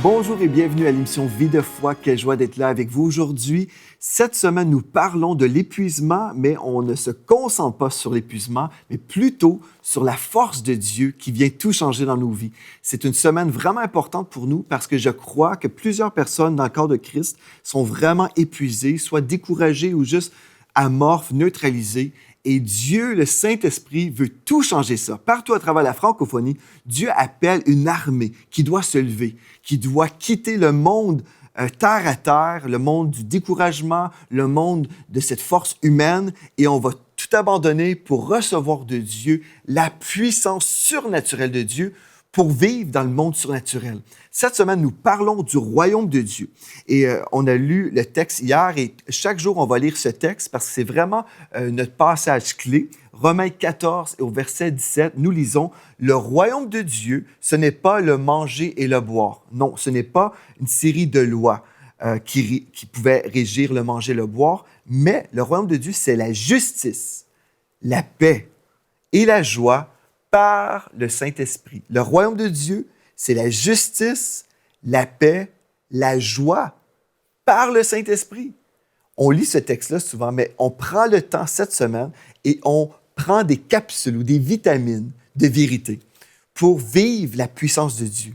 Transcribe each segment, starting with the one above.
Bonjour et bienvenue à l'émission Vie de foi. Quelle joie d'être là avec vous aujourd'hui. Cette semaine, nous parlons de l'épuisement, mais on ne se concentre pas sur l'épuisement, mais plutôt sur la force de Dieu qui vient tout changer dans nos vies. C'est une semaine vraiment importante pour nous parce que je crois que plusieurs personnes dans le corps de Christ sont vraiment épuisées, soit découragées ou juste amorphes, neutralisées. Et Dieu, le Saint-Esprit, veut tout changer ça. Partout à travers la francophonie, Dieu appelle une armée qui doit se lever, qui doit quitter le monde terre à terre, le monde du découragement, le monde de cette force humaine, et on va tout abandonner pour recevoir de Dieu la puissance surnaturelle de Dieu pour vivre dans le monde surnaturel. Cette semaine, nous parlons du royaume de Dieu. Et on a lu le texte hier et chaque jour, on va lire ce texte parce que c'est vraiment notre passage clé. Romains 14 et au verset 17, nous lisons « Le royaume de Dieu, ce n'est pas le manger et le boire. Non, ce n'est pas une série de lois qui pouvaient régir le manger et le boire, mais le royaume de Dieu, c'est la justice, la paix et la joie par le Saint-Esprit. Le royaume de Dieu, c'est la justice, la paix, la joie par le Saint-Esprit. On lit ce texte-là souvent, mais on prend le temps cette semaine et on prend des capsules ou des vitamines de vérité pour vivre la puissance de Dieu.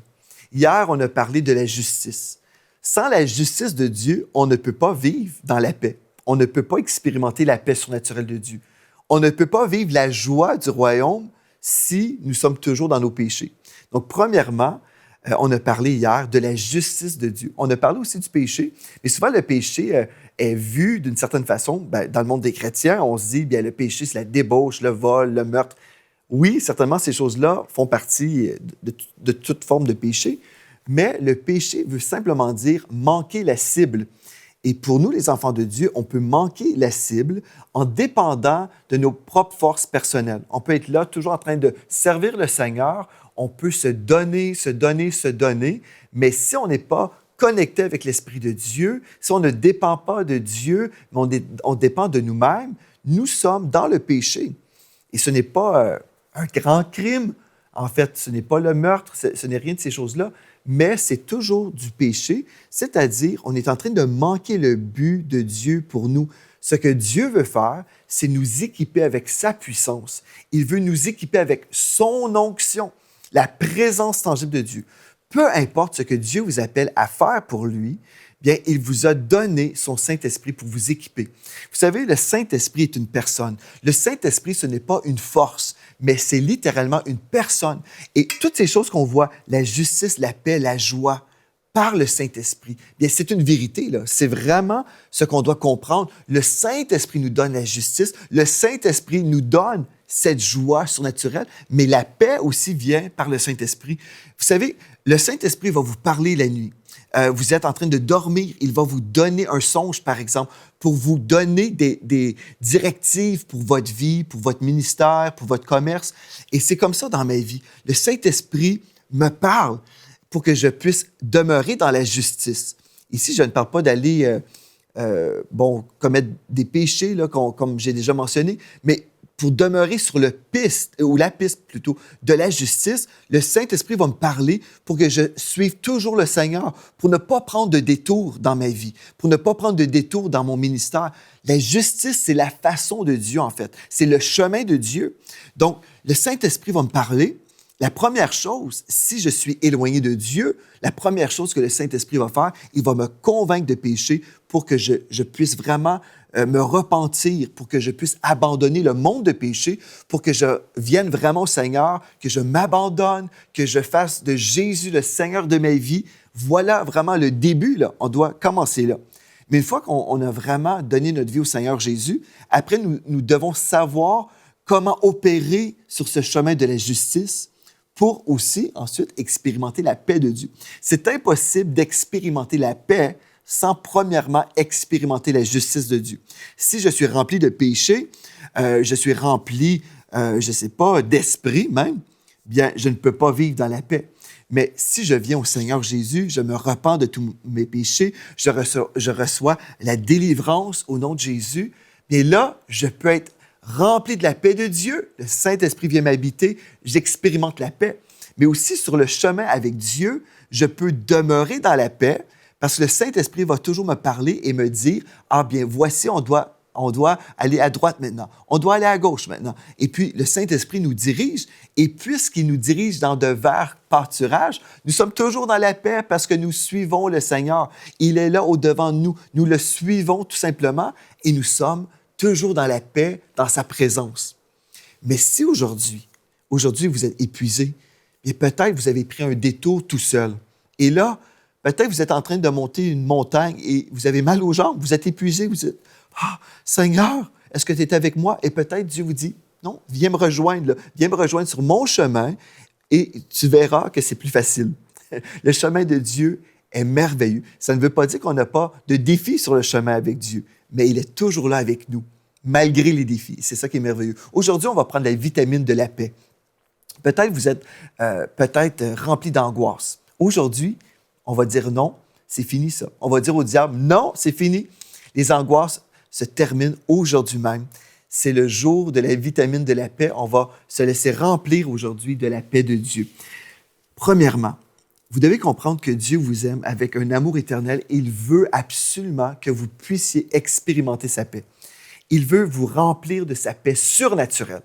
Hier, on a parlé de la justice. Sans la justice de Dieu, on ne peut pas vivre dans la paix. On ne peut pas expérimenter la paix surnaturelle de Dieu. On ne peut pas vivre la joie du royaume si nous sommes toujours dans nos péchés. Donc, premièrement, on a parlé hier de la justice de Dieu. On a parlé aussi du péché, mais souvent le péché est vu d'une certaine façon. Dans le monde des chrétiens, on se dit bien le péché, c'est la débauche, le vol, le meurtre. Oui, certainement, ces choses-là font partie de toute forme de péché, mais le péché veut simplement dire manquer la cible. Et pour nous, les enfants de Dieu, on peut manquer la cible en dépendant de nos propres forces personnelles. On peut être là toujours en train de servir le Seigneur. On peut se donner, mais si on n'est pas connecté avec l'Esprit de Dieu, si on ne dépend pas de Dieu, mais on dépend de nous-mêmes, nous sommes dans le péché. Et ce n'est pas un grand crime. En fait, ce n'est pas le meurtre, ce n'est rien de ces choses-là, mais c'est toujours du péché, c'est-à-dire on est en train de manquer le but de Dieu pour nous. Ce que Dieu veut faire, c'est nous équiper avec sa puissance. Il veut nous équiper avec son onction, la présence tangible de Dieu. Peu importe ce que Dieu vous appelle à faire pour lui, bien, il vous a donné son Saint-Esprit pour vous équiper. Vous savez, le Saint-Esprit est une personne. Le Saint-Esprit, ce n'est pas une force, mais c'est littéralement une personne. Et toutes ces choses qu'on voit, la justice, la paix, la joie, par le Saint-Esprit, bien, c'est une vérité, là. C'est vraiment ce qu'on doit comprendre. Le Saint-Esprit nous donne la justice. Le Saint-Esprit nous donne cette joie surnaturelle, mais la paix aussi vient par le Saint-Esprit. Vous savez, le Saint-Esprit va vous parler la nuit. Vous êtes en train de dormir, il va vous donner un songe, par exemple, pour vous donner des directives pour votre vie, pour votre ministère, pour votre commerce. Et c'est comme ça dans ma vie. Le Saint-Esprit me parle pour que je puisse demeurer dans la justice. Ici, je ne parle pas d'aller commettre des péchés, là, comme j'ai déjà mentionné, mais pour demeurer sur la piste de la justice, le Saint-Esprit va me parler pour que je suive toujours le Seigneur, pour ne pas prendre de détour dans ma vie, pour ne pas prendre de détour dans mon ministère. La justice, c'est la façon de Dieu, en fait. C'est le chemin de Dieu. Donc, le Saint-Esprit va me parler. La première chose, si je suis éloigné de Dieu, la première chose que le Saint-Esprit va faire, il va me convaincre de péché pour que je puisse vraiment me repentir, pour que je puisse abandonner le monde de péché, pour que je vienne vraiment au Seigneur, que je m'abandonne, que je fasse de Jésus le Seigneur de ma vie. Voilà vraiment le début, là. On doit commencer là. Mais une fois qu'on a vraiment donné notre vie au Seigneur Jésus, après, nous devons savoir comment opérer sur ce chemin de la justice pour aussi, ensuite, expérimenter la paix de Dieu. C'est impossible d'expérimenter la paix sans premièrement expérimenter la justice de Dieu. Si je suis rempli de péché, je suis rempli, d'esprit même, bien, je ne peux pas vivre dans la paix. Mais si je viens au Seigneur Jésus, je me repens de tous mes péchés, je reçois la délivrance au nom de Jésus, bien là, je peux être rempli de la paix de Dieu. Le Saint-Esprit vient m'habiter, j'expérimente la paix. mais aussi sur le chemin avec Dieu, je peux demeurer dans la paix parce que le Saint-Esprit va toujours me parler et me dire, ah bien, voici, on doit aller à droite maintenant, on doit aller à gauche maintenant. Et puis, le Saint-Esprit nous dirige, et puisqu'il nous dirige dans de verts pâturages, nous sommes toujours dans la paix parce que nous suivons le Seigneur. Il est là au-devant de nous. Nous le suivons tout simplement et nous sommes toujours dans la paix, dans sa présence. Mais si aujourd'hui, vous êtes épuisé, et peut-être vous avez pris un détour tout seul, et là, peut-être vous êtes en train de monter une montagne et vous avez mal aux jambes, vous êtes épuisé, vous dites, « Ah, Seigneur, est-ce que tu es avec moi? » Et peut-être Dieu vous dit, « Non, viens me rejoindre, là. Viens me rejoindre sur mon chemin et tu verras que c'est plus facile. » Le chemin de Dieu est merveilleux. Ça ne veut pas dire qu'on n'a pas de défis sur le chemin avec Dieu, mais il est toujours là avec nous, malgré les défis. C'est ça qui est merveilleux. Aujourd'hui, on va prendre la vitamine de la paix. Peut-être vous êtes rempli d'angoisse. Aujourd'hui, on va dire non, c'est fini ça. On va dire au diable, non, c'est fini. Les angoisses se terminent aujourd'hui même. C'est le jour de la vitamine de la paix. On va se laisser remplir aujourd'hui de la paix de Dieu. Premièrement, vous devez comprendre que Dieu vous aime avec un amour éternel et il veut absolument que vous puissiez expérimenter sa paix. Il veut vous remplir de sa paix surnaturelle.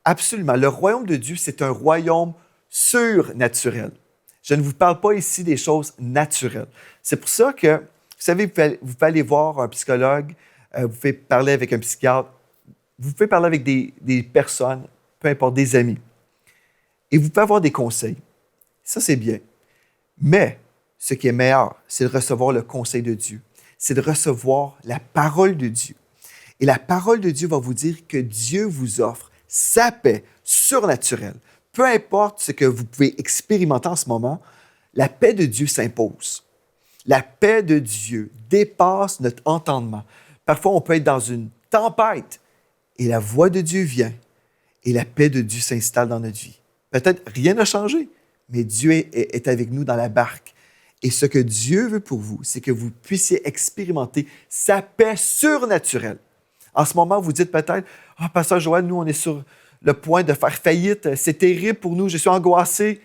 Absolument. Le royaume de Dieu, c'est un royaume surnaturel. Je ne vous parle pas ici des choses naturelles. C'est pour ça que, vous savez, vous pouvez aller voir un psychologue, vous pouvez parler avec un psychiatre, vous pouvez parler avec des personnes, peu importe, des amis. Et vous pouvez avoir des conseils. Ça, c'est bien. Mais ce qui est meilleur, c'est de recevoir le conseil de Dieu. C'est de recevoir la parole de Dieu. Et la parole de Dieu va vous dire que Dieu vous offre sa paix surnaturelle. Peu importe ce que vous pouvez expérimenter en ce moment, la paix de Dieu s'impose. La paix de Dieu dépasse notre entendement. Parfois, on peut être dans une tempête et la voix de Dieu vient et la paix de Dieu s'installe dans notre vie. Peut-être rien n'a changé, mais Dieu est avec nous dans la barque. Et ce que Dieu veut pour vous, c'est que vous puissiez expérimenter sa paix surnaturelle. En ce moment, vous dites peut-être, « Ah, Pasteur Joël, nous, on est sur le point de faire faillite. C'est terrible pour nous, je suis angoissé. »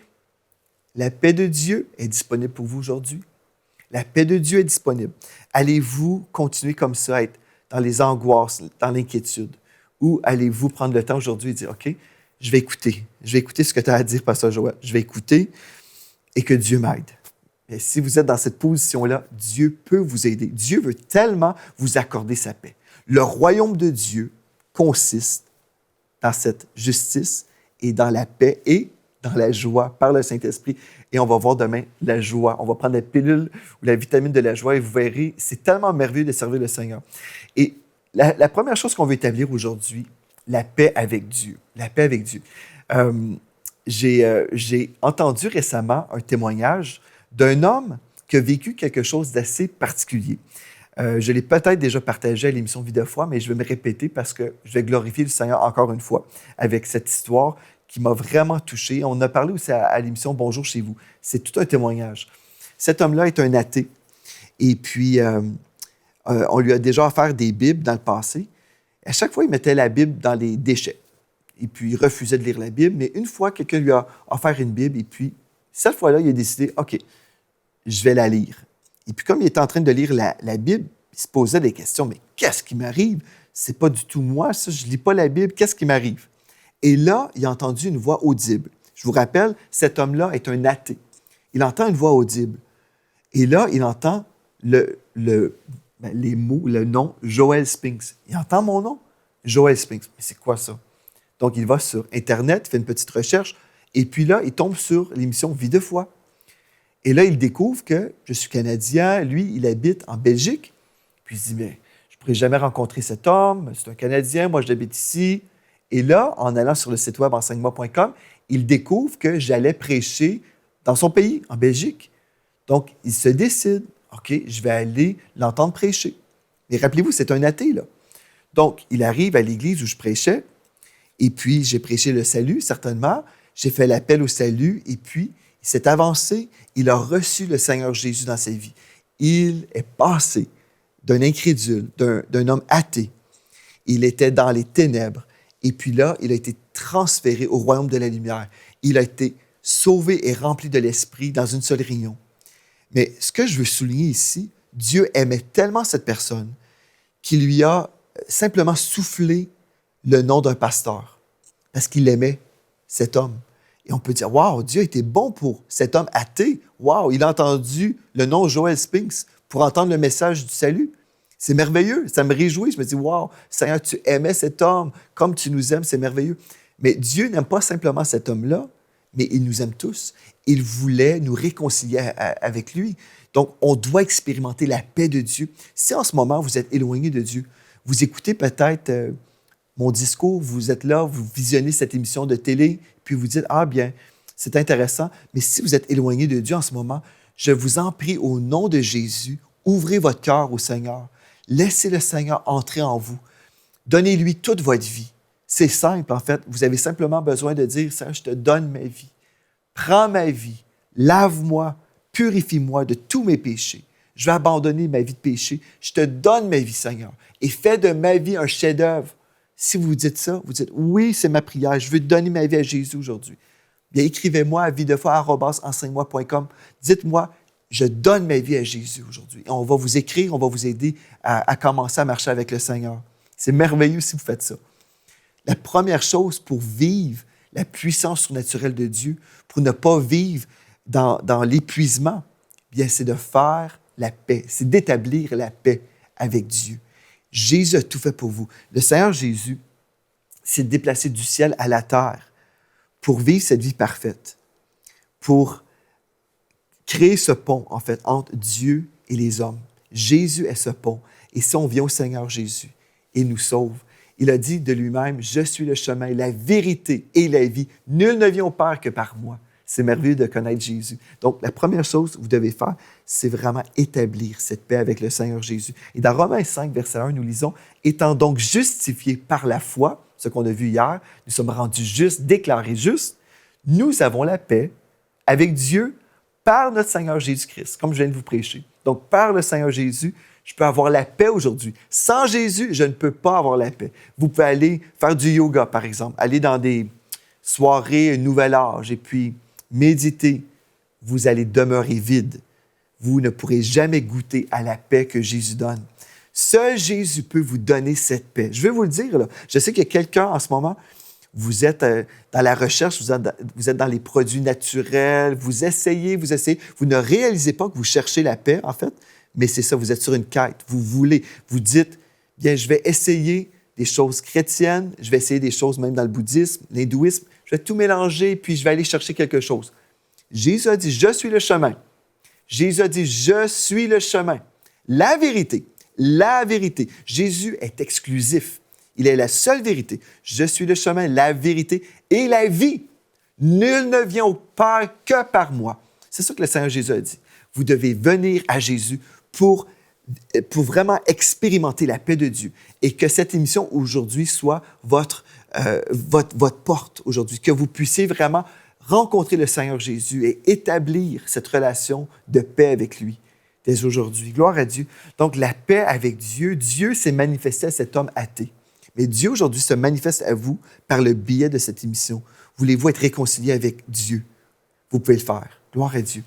La paix de Dieu est disponible pour vous aujourd'hui. La paix de Dieu est disponible. Allez-vous continuer comme ça à être dans les angoisses, dans l'inquiétude? Ou allez-vous prendre le temps aujourd'hui et dire, « OK, je vais écouter. Je vais écouter ce que tu as à dire, Pasteur Joël. Je vais écouter et que Dieu m'aide. » Et si vous êtes dans cette position-là, Dieu peut vous aider. Dieu veut tellement vous accorder sa paix. Le royaume de Dieu consiste dans cette justice et dans la paix et dans la joie par le Saint-Esprit. Et on va voir demain la joie. On va prendre la pilule ou la vitamine de la joie et vous verrez, c'est tellement merveilleux de servir le Seigneur. Et la première chose qu'on veut établir aujourd'hui, la paix avec Dieu. La paix avec Dieu. J'ai entendu récemment un témoignage d'un homme qui a vécu quelque chose d'assez particulier. Je l'ai peut-être déjà partagé à l'émission Vie de foi, mais je vais me répéter parce que je vais glorifier le Seigneur encore une fois avec cette histoire qui m'a vraiment touché. On a parlé aussi à l'émission Bonjour chez vous. C'est tout un témoignage. Cet homme-là est un athée et puis on lui a déjà offert des Bibles dans le passé. À chaque fois, il mettait la Bible dans les déchets et puis il refusait de lire la Bible. Mais une fois, quelqu'un lui a offert une Bible et puis cette fois-là, il a décidé, OK, je vais la lire. Et puis, comme il était en train de lire la Bible, il se posait des questions. Mais qu'est-ce qui m'arrive? C'est pas du tout moi, ça. Je lis pas la Bible. Qu'est-ce qui m'arrive? Et là, il a entendu une voix audible. Je vous rappelle, cet homme-là est un athée. Il entend une voix audible. Et là, il entend les mots, le nom Joel Spinks. Il entend mon nom? Joel Spinks. Mais c'est quoi ça? Donc, il va sur Internet, fait une petite recherche. Et puis là, il tombe sur l'émission Vie de foi. Et là, il découvre que je suis Canadien, lui, il habite en Belgique. Puis il se dit, mais je ne pourrais jamais rencontrer cet homme, c'est un Canadien, moi j'habite ici. Et là, en allant sur le site web enseignement.com, il découvre que j'allais prêcher dans son pays, en Belgique. Donc, il se décide, OK, je vais aller l'entendre prêcher. Mais rappelez-vous, c'est un athée, là. Donc, il arrive à l'église où je prêchais, et puis j'ai prêché le salut, certainement. J'ai fait l'appel au salut, et puis il s'est avancé, il a reçu le Seigneur Jésus dans sa vie. Il est passé d'un incrédule, d'un homme athée. Il était dans les ténèbres. Et puis là, il a été transféré au royaume de la lumière. Il a été sauvés et remplis de l'Esprit dans une seule réunion. Mais ce que je veux souligner ici, Dieu aimait tellement cette personne qu'il lui a simplement soufflé le nom d'un pasteur parce qu'il aimait cet homme. Et on peut dire, wow, Dieu était bon pour cet homme athée. Wow, il a entendu le nom Joel Spinks pour entendre le message du salut. C'est merveilleux, ça me réjouit. Je me dis, wow, Seigneur, tu aimais cet homme comme tu nous aimes, c'est merveilleux. Mais Dieu n'aime pas simplement cet homme-là, mais il nous aime tous. Il voulait nous réconcilier avec lui. Donc, on doit expérimenter la paix de Dieu. Si en ce moment, vous êtes éloigné de Dieu, vous écoutez peut-être mon discours, vous êtes là, vous visionnez cette émission de télé, puis vous dites, ah bien, c'est intéressant, mais si vous êtes éloigné de Dieu en ce moment, je vous en prie au nom de Jésus, ouvrez votre cœur au Seigneur. Laissez le Seigneur entrer en vous. Donnez-lui toute votre vie. C'est simple, en fait. Vous avez simplement besoin de dire, Seigneur, je te donne ma vie. Prends ma vie, lave-moi, purifie-moi de tous mes péchés. Je vais abandonner ma vie de péché. Je te donne ma vie, Seigneur, et fais de ma vie un chef-d'œuvre. Si vous dites ça, vous dites, oui, c'est ma prière, je veux donner ma vie à Jésus aujourd'hui. Bien, écrivez-moi à videfoi@enseigne-moi.com. Dites-moi, je donne ma vie à Jésus aujourd'hui. Et on va vous écrire, on va vous aider à commencer à marcher avec le Seigneur. C'est merveilleux si vous faites ça. La première chose pour vivre la puissance surnaturelle de Dieu, pour ne pas vivre dans l'épuisement, bien, c'est de faire la paix, c'est d'établir la paix avec Dieu. Jésus a tout fait pour vous. Le Seigneur Jésus s'est déplacé du ciel à la terre pour vivre cette vie parfaite, pour créer ce pont, en fait, entre Dieu et les hommes. Jésus est ce pont. Et si on vient au Seigneur Jésus, il nous sauve. Il a dit de lui-même, « Je suis le chemin, la vérité et la vie. Nul ne vient au Père que par moi. » C'est merveilleux de connaître Jésus. Donc, la première chose que vous devez faire, c'est vraiment établir cette paix avec le Seigneur Jésus. Et dans Romains 5, verset 1, nous lisons, « Étant donc justifiés par la foi, ce qu'on a vu hier, nous sommes rendus justes, déclarés justes, nous avons la paix avec Dieu par notre Seigneur Jésus-Christ, comme je viens de vous prêcher. Donc, par le Seigneur Jésus, je peux avoir la paix aujourd'hui. Sans Jésus, je ne peux pas avoir la paix. Vous pouvez aller faire du yoga, par exemple, aller dans des soirées Nouvel Âge et puis méditer. Vous allez demeurer vide. Vous ne pourrez jamais goûter à la paix que Jésus donne. Seul Jésus peut vous donner cette paix. Je vais vous le dire, là. Je sais qu'il y a quelqu'un en ce moment, vous êtes dans la recherche, vous êtes dans les produits naturels, vous essayez, vous ne réalisez pas que vous cherchez la paix, en fait, mais c'est ça, vous êtes sur une quête, vous dites, bien, je vais essayer des choses chrétiennes, je vais essayer des choses même dans le bouddhisme, l'hindouisme, je vais tout mélanger, puis je vais aller chercher quelque chose. Jésus a dit, je suis le chemin. Jésus a dit, je suis le chemin. La vérité. Jésus est exclusif. Il est la seule vérité. Je suis le chemin, la vérité et la vie. Nul ne vient au Père que par moi. C'est ça que le Seigneur Jésus a dit. Vous devez venir à Jésus pour vraiment expérimenter la paix de Dieu. Et que cette émission aujourd'hui soit votre porte aujourd'hui. Que vous puissiez vraiment rencontrer le Seigneur Jésus et établir cette relation de paix avec lui dès aujourd'hui. Gloire à Dieu. Donc, la paix avec Dieu, Dieu s'est manifesté à cet homme athée. Mais Dieu, aujourd'hui, se manifeste à vous par le biais de cette émission. Voulez-vous être réconcilié avec Dieu? Vous pouvez le faire. Gloire à Dieu.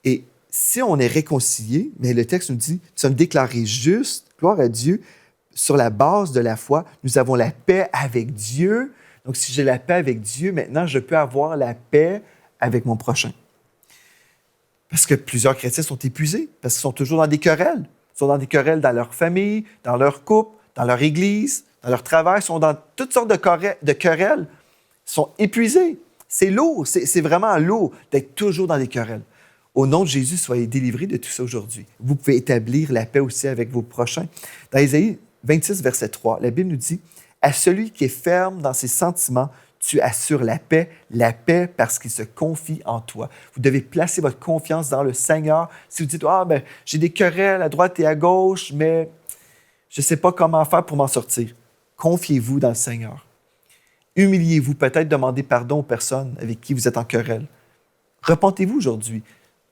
Et si on est réconcilié, mais le texte nous dit, nous sommes déclarés justes, gloire à Dieu, sur la base de la foi, nous avons la paix avec Dieu. Donc, si j'ai la paix avec Dieu, maintenant, je peux avoir la paix avec mon prochain. Parce que plusieurs chrétiens sont épuisés, parce qu'ils sont toujours dans des querelles. Ils sont dans des querelles dans leur famille, dans leur couple, dans leur église, dans leur travail, ils sont dans toutes sortes de querelles. Ils sont épuisés. C'est lourd, c'est vraiment lourd d'être toujours dans des querelles. Au nom de Jésus, soyez délivrés de tout ça aujourd'hui. Vous pouvez établir la paix aussi avec vos prochains. Dans Ésaïe 26, verset 3, la Bible nous dit « À celui qui est ferme dans ses sentiments, tu assures la paix parce qu'il se confie en toi. » Vous devez placer votre confiance dans le Seigneur. Si vous dites « Ah, j'ai des querelles à droite et à gauche, mais je ne sais pas comment faire pour m'en sortir. » Confiez-vous dans le Seigneur. Humiliez-vous, peut-être demandez pardon aux personnes avec qui vous êtes en querelle. Repentez-vous aujourd'hui.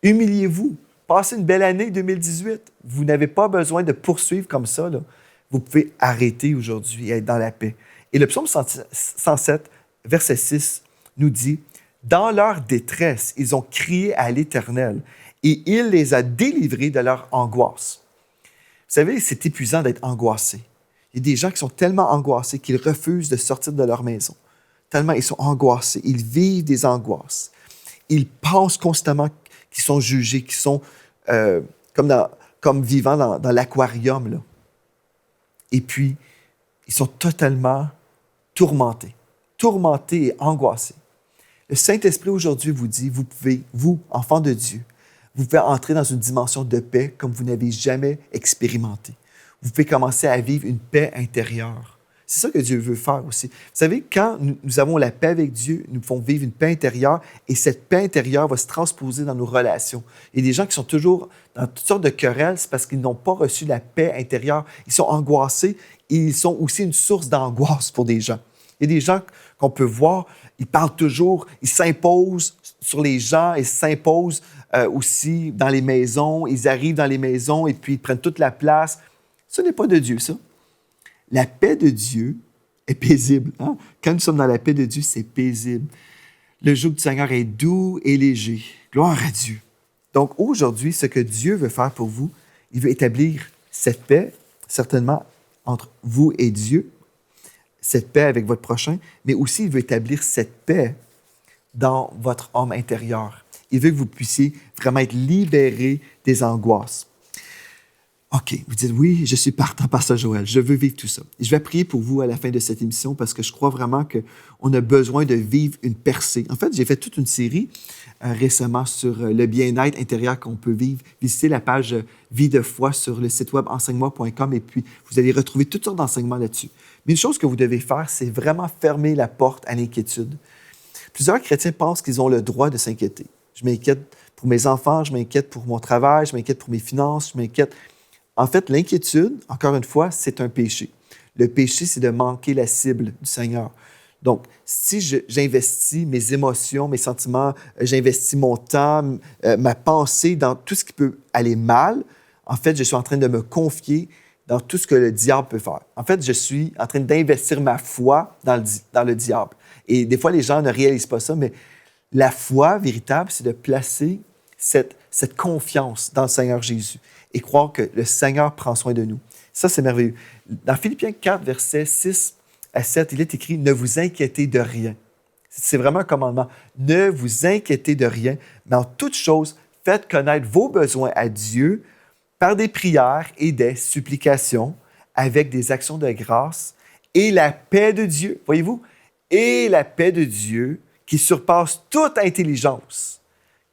Humiliez-vous. Passez une belle année 2018. Vous n'avez pas besoin de poursuivre comme ça, là. Vous pouvez arrêter aujourd'hui et être dans la paix. Et le psaume 107, verset 6, nous dit « Dans leur détresse, ils ont crié à l'Éternel et il les a délivrés de leur angoisse. Vous savez, c'est épuisant d'être angoissé. Il y a des gens qui sont tellement angoissés qu'ils refusent de sortir de leur maison. Tellement ils sont angoissés, ils vivent des angoisses. Ils pensent constamment qu'ils sont jugés, qu'ils sont comme vivant dans l'aquarium, là. Et puis, ils sont totalement tourmentés et angoissés. Le Saint-Esprit aujourd'hui vous dit, vous pouvez, vous, enfants de Dieu, vous pouvez entrer dans une dimension de paix comme vous n'avez jamais expérimenté. Vous pouvez commencer à vivre une paix intérieure. C'est ça que Dieu veut faire aussi. Vous savez, quand nous avons la paix avec Dieu, nous pouvons vivre une paix intérieure et cette paix intérieure va se transposer dans nos relations. Il y a des gens qui sont toujours dans toutes sortes de querelles, c'est parce qu'ils n'ont pas reçu la paix intérieure. Ils sont angoissés et ils sont aussi une source d'angoisse pour des gens. Il y a des gens qu'on peut voir, ils parlent toujours, ils s'imposent sur les gens, ils s'imposent aussi dans les maisons, ils arrivent dans les maisons et puis ils prennent toute la place. Ce n'est pas de Dieu, ça. La paix de Dieu est paisible. Hein? Quand nous sommes dans la paix de Dieu, c'est paisible. Le joug du Seigneur est doux et léger. Gloire à Dieu. Donc aujourd'hui, ce que Dieu veut faire pour vous, il veut établir cette paix, certainement entre vous et Dieu, cette paix avec votre prochain, mais aussi il veut établir cette paix dans votre homme intérieur. Il veut que vous puissiez vraiment être libérés des angoisses. OK, vous dites, oui, je suis partant, Pasteur Joël, je veux vivre tout ça. Et je vais prier pour vous à la fin de cette émission parce que je crois vraiment qu'on a besoin de vivre une percée. En fait, j'ai fait toute une série récemment sur le bien-être intérieur qu'on peut vivre. Visitez la page Vie de foi sur le site web enseigne-moi.com et puis vous allez retrouver toutes sortes d'enseignements là-dessus. Mais une chose que vous devez faire, c'est vraiment fermer la porte à l'inquiétude. Plusieurs chrétiens pensent qu'ils ont le droit de s'inquiéter. Je m'inquiète pour mes enfants, je m'inquiète pour mon travail, je m'inquiète pour mes finances, je m'inquiète. En fait, l'inquiétude, encore une fois, c'est un péché. Le péché, c'est de manquer la cible du Seigneur. Donc, si j'investis mes émotions, mes sentiments, j'investis mon temps, ma pensée dans tout ce qui peut aller mal, en fait, je suis en train de me confier dans tout ce que le diable peut faire. En fait, je suis en train d'investir ma foi dans le diable. Et des fois, les gens ne réalisent pas ça, mais la foi véritable, c'est de placer cette confiance dans le Seigneur Jésus et croire que le Seigneur prend soin de nous. Ça, c'est merveilleux. Dans Philippiens 4, versets 6 à 7, il est écrit « Ne vous inquiétez de rien ». C'est vraiment un commandement. « Ne vous inquiétez de rien, mais en toute chose, faites connaître vos besoins à Dieu par des prières et des supplications, avec des actions de grâce, et la paix de Dieu. » Voyez-vous? Et la paix de Dieu, qui surpasse toute intelligence,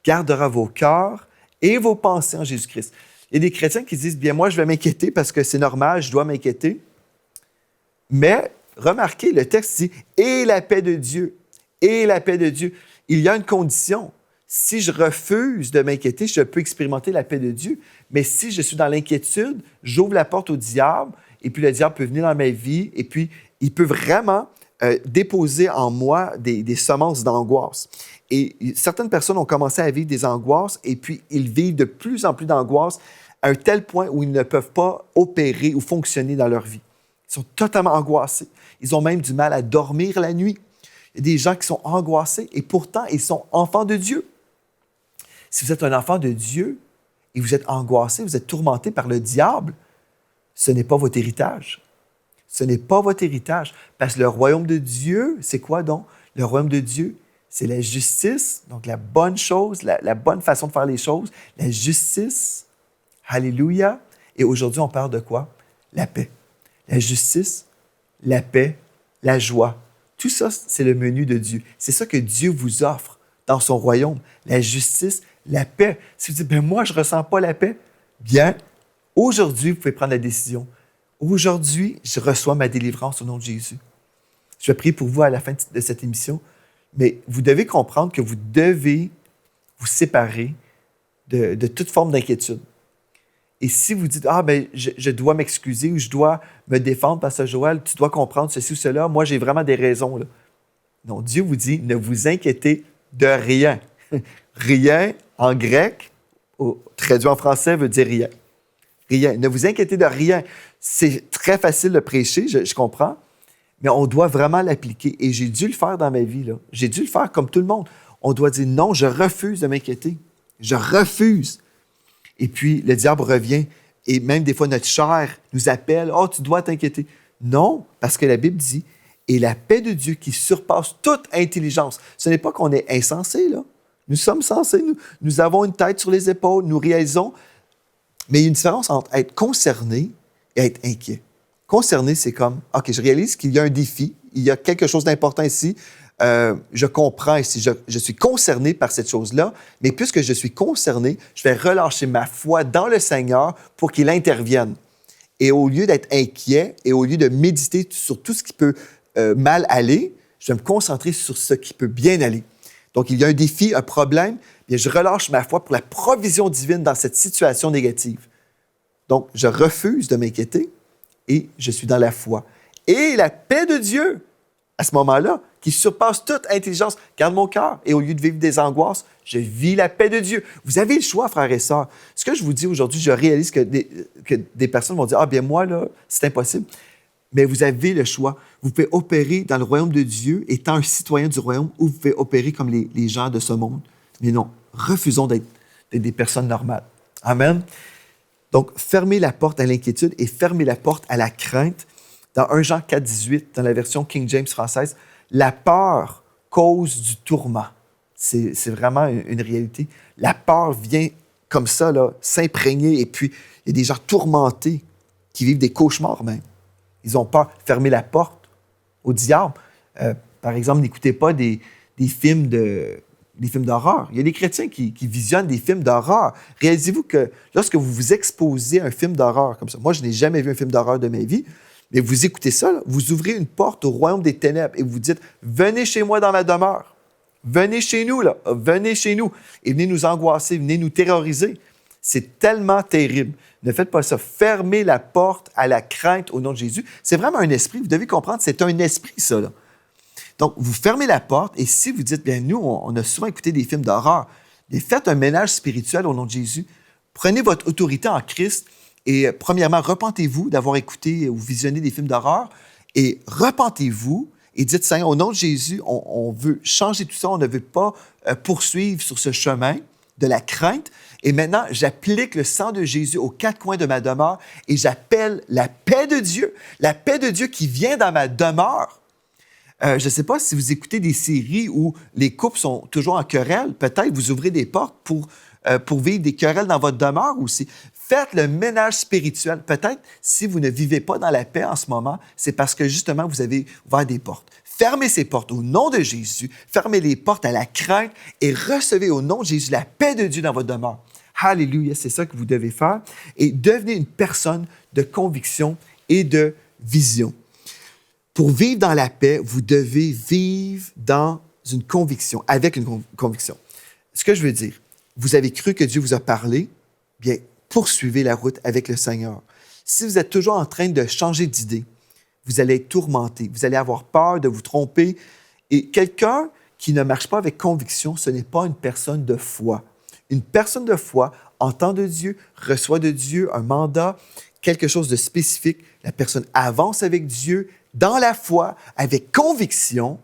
gardera vos cœurs et vos pensées en Jésus-Christ. Il y a des chrétiens qui disent, bien, moi, je vais m'inquiéter parce que c'est normal, je dois m'inquiéter. Mais, remarquez, le texte dit, et la paix de Dieu, et la paix de Dieu. Il y a une condition. Si je refuse de m'inquiéter, je peux expérimenter la paix de Dieu. Mais si je suis dans l'inquiétude, j'ouvre la porte au diable, et puis le diable peut venir dans ma vie, et puis il peut vraiment déposer en moi des semences d'angoisse. Et certaines personnes ont commencé à vivre des angoisses et puis ils vivent de plus en plus d'angoisse à un tel point où ils ne peuvent pas opérer ou fonctionner dans leur vie. Ils sont totalement angoissés. Ils ont même du mal à dormir la nuit. Il y a des gens qui sont angoissés et pourtant ils sont enfants de Dieu. Si vous êtes un enfant de Dieu et vous êtes angoissé, vous êtes tourmenté par le diable, ce n'est pas votre héritage. Ce n'est pas votre héritage. Parce que le royaume de Dieu, c'est quoi donc? Le royaume de Dieu, c'est la justice, donc la bonne chose, la bonne façon de faire les choses, la justice. Alléluia. Et aujourd'hui, on parle de quoi? La paix. La justice, la paix, la joie. Tout ça, c'est le menu de Dieu. C'est ça que Dieu vous offre dans son royaume. La justice, la paix. Si vous dites, ben moi, je ne ressens pas la paix, bien, aujourd'hui, vous pouvez prendre la décision. Aujourd'hui, je reçois ma délivrance au nom de Jésus. Je vais prier pour vous à la fin de cette émission, mais vous devez comprendre que vous devez vous séparer de toute forme d'inquiétude. Et si vous dites, je dois m'excuser ou je dois me défendre, Pasteur Joël, tu dois comprendre ceci ou cela, moi j'ai vraiment des raisons. Là. Non, Dieu vous dit, ne vous inquiétez de rien. Rien, en grec, traduit en français, veut dire rien. Rien. Ne vous inquiétez de rien. C'est très facile de prêcher, je comprends, mais on doit vraiment l'appliquer. Et j'ai dû le faire dans ma vie. Là. J'ai dû le faire comme tout le monde. On doit dire non, je refuse de m'inquiéter. Je refuse. Et puis, le diable revient et même des fois, notre chair nous appelle. Oh, tu dois t'inquiéter. Non, parce que la Bible dit, et la paix de Dieu qui surpasse toute intelligence. Ce n'est pas qu'on est insensé, là. Nous sommes sensés, nous avons une tête sur les épaules, nous réalisons. Mais il y a une différence entre être concerné et être inquiet. Concerné, c'est comme, OK, je réalise qu'il y a un défi, il y a quelque chose d'important ici, je comprends ici, je suis concerné par cette chose-là, mais puisque je suis concerné, je vais relâcher ma foi dans le Seigneur pour qu'il intervienne. Et au lieu d'être inquiet et au lieu de méditer sur tout ce qui peut mal aller, je vais me concentrer sur ce qui peut bien aller. Donc, il y a un défi, un problème, bien, je relâche ma foi pour la provision divine dans cette situation négative. Donc, je refuse de m'inquiéter et je suis dans la foi. Et la paix de Dieu, à ce moment-là, qui surpasse toute intelligence, garde mon cœur. Et au lieu de vivre des angoisses, je vis la paix de Dieu. Vous avez le choix, frères et sœurs. Ce que je vous dis aujourd'hui, je réalise que des personnes vont dire « Ah, bien moi, là, c'est impossible. » Mais vous avez le choix. Vous pouvez opérer dans le royaume de Dieu, étant un citoyen du royaume, ou vous pouvez opérer comme les gens de ce monde. Mais non, refusons d'être des personnes normales. Amen. Donc, fermez la porte à l'inquiétude et fermez la porte à la crainte. Dans 1 Jean 4, 18, dans la version King James française, la peur cause du tourment. C'est vraiment une réalité. La peur vient comme ça, là, s'imprégner, et puis il y a des gens tourmentés qui vivent des cauchemars même. Ils ont peur. Fermer la porte au diable. Par exemple, n'écoutez pas des films d'horreur. Il y a des chrétiens qui visionnent des films d'horreur. Réalisez-vous que lorsque vous vous exposez à un film d'horreur comme ça, moi, je n'ai jamais vu un film d'horreur de ma vie, mais vous écoutez ça, là, vous ouvrez une porte au royaume des ténèbres et vous dites « Venez chez moi dans ma demeure. Venez chez nous, là. Venez chez nous. Et venez nous angoisser, venez nous terroriser. » C'est tellement terrible. Ne faites pas ça. Fermez la porte à la crainte au nom de Jésus. C'est vraiment un esprit. Vous devez comprendre, c'est un esprit, ça, là. Donc, vous fermez la porte et si vous dites, bien, nous, on a souvent écouté des films d'horreur, mais faites un ménage spirituel au nom de Jésus. Prenez votre autorité en Christ et, premièrement, repentez-vous d'avoir écouté ou visionné des films d'horreur et repentez-vous et dites, Seigneur, au nom de Jésus, on veut changer tout ça, on ne veut pas poursuivre sur ce chemin de la crainte. Et maintenant, j'applique le sang de Jésus aux quatre coins de ma demeure et j'appelle la paix de Dieu qui vient dans ma demeure. Je ne sais pas si vous écoutez des séries où les couples sont toujours en querelle. Peut-être vous ouvrez des portes pour vivre des querelles dans votre demeure aussi. Faites le ménage spirituel. Peut-être si vous ne vivez pas dans la paix en ce moment, c'est parce que justement vous avez ouvert des portes. Fermez ces portes au nom de Jésus. Fermez les portes à la crainte et recevez au nom de Jésus la paix de Dieu dans votre demeure. Alléluia, c'est ça que vous devez faire. Et devenez une personne de conviction et de vision. Pour vivre dans la paix, vous devez vivre dans une conviction, avec une conviction. Ce que je veux dire, vous avez cru que Dieu vous a parlé, bien, poursuivez la route avec le Seigneur. Si vous êtes toujours en train de changer d'idée, vous allez être tourmenté, vous allez avoir peur de vous tromper. Et quelqu'un qui ne marche pas avec conviction, ce n'est pas une personne de foi. Une personne de foi entend de Dieu, reçoit de Dieu un mandat, quelque chose de spécifique. La personne avance avec Dieu dans la foi, avec conviction.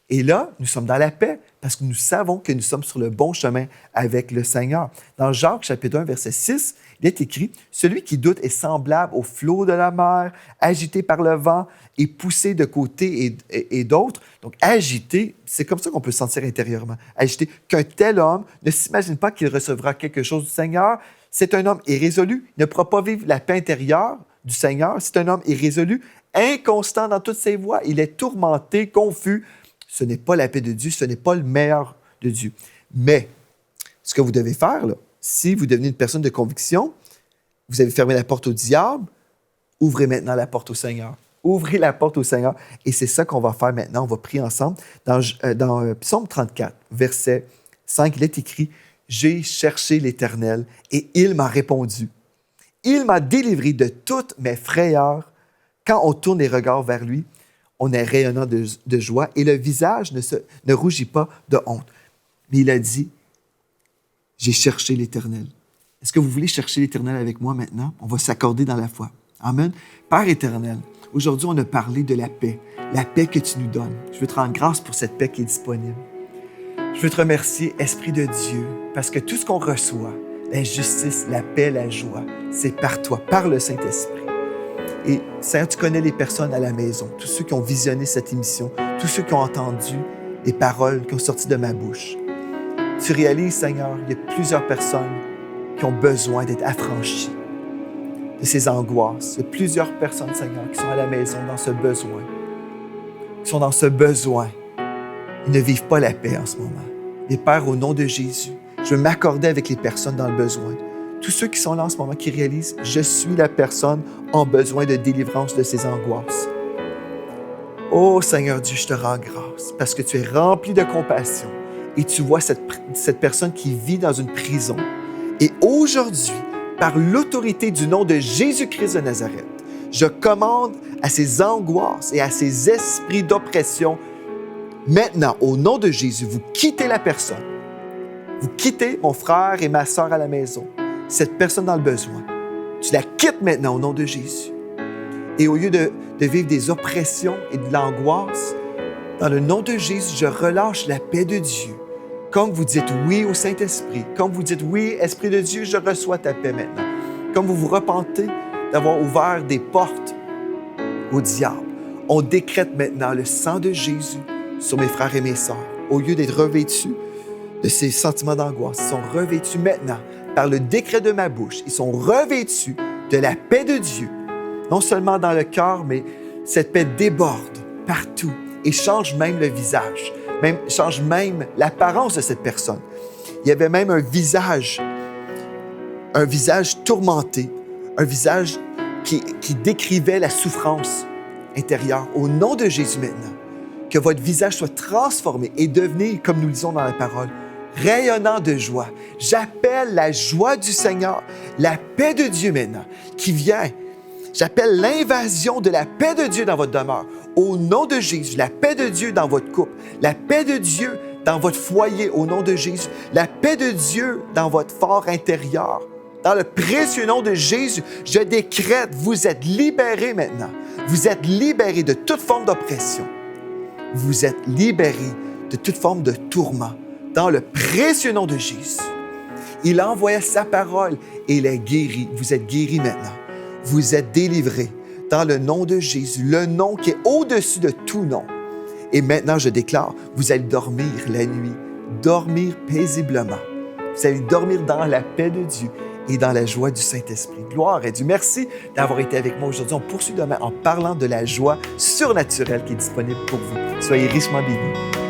Et là, nous sommes dans la paix parce que nous savons que nous sommes sur le bon chemin avec le Seigneur. Dans Jacques, chapitre 1, verset 6, il est écrit « Celui qui doute est semblable au flot de la mer, agité par le vent et poussé de côté et d'autre. » Donc, agité, c'est comme ça qu'on peut se sentir intérieurement. Agité, qu'un tel homme ne s'imagine pas qu'il recevra quelque chose du Seigneur. C'est un homme irrésolu, il ne pourra pas vivre la paix intérieure du Seigneur. C'est un homme irrésolu, inconstant dans toutes ses voies. Il est tourmenté, confus. Ce n'est pas la paix de Dieu, ce n'est pas le meilleur de Dieu. Mais ce que vous devez faire, là, si vous devenez une personne de conviction, vous avez fermé la porte au diable, ouvrez maintenant la porte au Seigneur. Ouvrez la porte au Seigneur. Et c'est ça qu'on va faire maintenant. On va prier ensemble. Dans Psaume 34, verset 5, il est écrit « J'ai cherché l'Éternel et il m'a répondu. Il m'a délivré de toutes mes frayeurs. Quand on tourne les regards vers lui, on est rayonnant de joie et le visage ne rougit pas de honte. » Mais il a dit « J'ai cherché l'Éternel. » Est-ce que vous voulez chercher l'Éternel avec moi maintenant? On va s'accorder dans la foi. Amen. Père éternel, aujourd'hui, on a parlé de la paix que tu nous donnes. Je veux te rendre grâce pour cette paix qui est disponible. Je veux te remercier, Esprit de Dieu, parce que tout ce qu'on reçoit, la justice, la paix, la joie, c'est par toi, par le Saint-Esprit. Et Seigneur, tu connais les personnes à la maison, tous ceux qui ont visionné cette émission, tous ceux qui ont entendu les paroles qui ont sorti de ma bouche. Tu réalises, Seigneur, il y a plusieurs personnes qui ont besoin d'être affranchies de ces angoisses. Il y a plusieurs personnes, Seigneur, qui sont à la maison dans ce besoin, qui sont dans ce besoin. Ils ne vivent pas la paix en ce moment. Et Père, au nom de Jésus, je veux m'accorder avec les personnes dans le besoin. Tous ceux qui sont là en ce moment, qui réalisent, je suis la personne en besoin de délivrance de ces angoisses. Oh Seigneur Dieu, je te rends grâce parce que tu es rempli de compassion et tu vois cette personne qui vit dans une prison. Et aujourd'hui, par l'autorité du nom de Jésus-Christ de Nazareth, je commande à ces angoisses et à ces esprits d'oppression. Maintenant, au nom de Jésus, vous quittez la personne. Vous quittez mon frère et ma sœur à la maison. Cette personne dans le besoin. Tu la quittes maintenant au nom de Jésus. Et au lieu de vivre des oppressions et de l'angoisse, dans le nom de Jésus, je relâche la paix de Dieu. Comme vous dites oui au Saint-Esprit, comme vous dites oui, Esprit de Dieu, je reçois ta paix maintenant. Comme vous vous repentez d'avoir ouvert des portes au diable, on décrète maintenant le sang de Jésus sur mes frères et mes sœurs. Au lieu d'être revêtus de ces sentiments d'angoisse, ils sont revêtus maintenant par le décret de ma bouche. Ils sont revêtus de la paix de Dieu, non seulement dans le cœur, mais cette paix déborde partout et change même le visage, change même l'apparence de cette personne. Il y avait même un visage tourmenté, un visage qui décrivait la souffrance intérieure. Au nom de Jésus maintenant, que votre visage soit transformé et devenir, comme nous lisons dans la parole, rayonnant de joie. J'appelle la joie du Seigneur, la paix de Dieu maintenant, qui vient. J'appelle l'invasion de la paix de Dieu dans votre demeure. Au nom de Jésus, la paix de Dieu dans votre couple, la paix de Dieu dans votre foyer, au nom de Jésus, la paix de Dieu dans votre fort intérieur. Dans le précieux nom de Jésus, je décrète, vous êtes libérés maintenant. Vous êtes libérés de toute forme d'oppression. Vous êtes libérés de toute forme de tourment. Dans le précieux nom de Jésus. Il a envoyé sa parole et il est guéri. Vous êtes guéris maintenant. Vous êtes délivrés dans le nom de Jésus, le nom qui est au-dessus de tout nom. Et maintenant, je déclare, vous allez dormir la nuit, dormir paisiblement. Vous allez dormir dans la paix de Dieu et dans la joie du Saint-Esprit. Gloire à Dieu. Merci d'avoir été avec moi aujourd'hui. On poursuit demain en parlant de la joie surnaturelle qui est disponible pour vous. Soyez richement bénis.